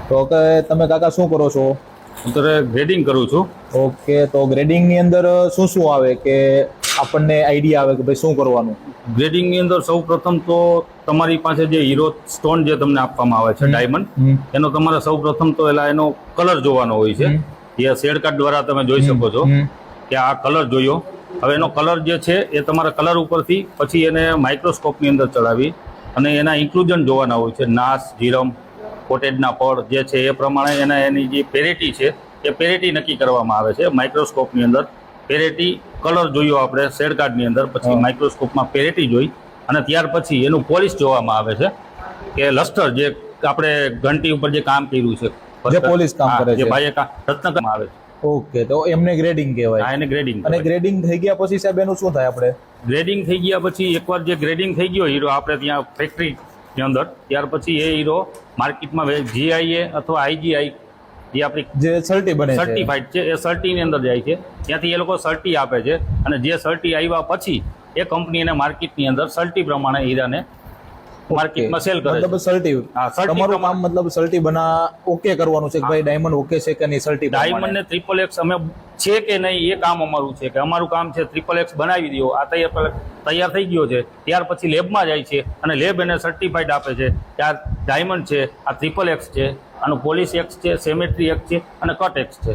તો કે તમે કાકા શું કરો છો? અત્યારે ગ્રેડિંગ કરું છું. ઓકે, તો ગ્રેડિંગ ની અંદર શું શું આવે કે આપણને આઈડિયા આવે કે ભાઈ શું કરવાનું? ગ્રેડિંગની અંદર સૌ પ્રથમ તો તમારી પાસે જે હીરો સ્ટોન જે તમને આપવામાં આવે છે ડાયમંડ, એનો તમારે સૌ પ્રથમ તો એનો કલર જોવાનો હોય છે. એ શેડ કાર્ડ દ્વારા તમે જોઈ શકો છો કે આ કલર જોયો. હવે એનો કલર જે છે એ તમારા કલર ઉપરથી પછી એને માઇક્રોસ્કોપની અંદર ચડાવી અને એના ઇન્ક્લુઝન જોવાના હોય છે. નાસ, જીરમ, કોટેડના પડ જે છે એ પ્રમાણે એની જે પેરેટી છે એ પેરેટી નક્કી કરવામાં આવે છે માઇક્રોસ્કોપની અંદર. પેરેટી કલર જોયો આપણે શેડ કાર્ડની અંદર, પછી માઇક્રોસ્કોપમાં પેરેટી જોઈ અને ત્યાર પછી એનું પોલિશ જોવામાં આવે છે કે લસ્ટર જે આપણે ઘંટી ઉપર જે કામ કર્યું છે, જે પોલિશ કામ કરે જે છે, બાહ્ય રત્ન કામ આવે છે. ઓકે, તો એમને ગ્રેડિંગ કહેવાય. એને ગ્રેડિંગ. અને ગ્રેડિંગ થઈ ગયા પછી સાહેબ એનું શું થાય? આપણે ગ્રેડિંગ થઈ ગયા પછી એકવાર જે ગ્રેડિંગ થઈ ગયો હીરો આપણે ત્યાં ફેક્ટરીની અંદર, ત્યાર પછી એ હીરો માર્કેટમાં જીઆઈએ અથવા આઈજીઆઈ જે આપણી જે સર્ટી બને છે, સર્ટિફાઈડ છે, એ સર્ટીની અંદર જાય છે. ત્યાંથી એ લોકો સર્ટી આપે છે અને જે સર્ટી આવ્યા પછી એ કંપની એને માર્કેટની અંદર સર્ટી પ્રમાણે હીરાને માર્કેટમાં સેલ કરે છે. મતલબ સર્ટી, સર્ટી તમારું કામ મતલબ સર્ટી ઓકે કરવાનું છે કે ભાઈ ડાયમંડ ઓકે છે કે નહીં સર્ટી ડાયમંડ ને ટ્રિપલ એક્સ અમે છે કે નહીં એ કામ અમારું છે કે અમારું કામ છે ટ્રિપલ એક્સ બનાવી દો. આ તૈયાર થઈ ગયો છે ત્યાર પછી લેબમાં જાય છે અને લેબ એને સર્ટિફાઈડ આપે છે કે આ ડાયમંડ છે, આ ટ્રિપલ એક્સ છે, આનું પોલિશ એક્સ છે, સેમેટ્રી એક્સ છે અને કટ એક્સ છે.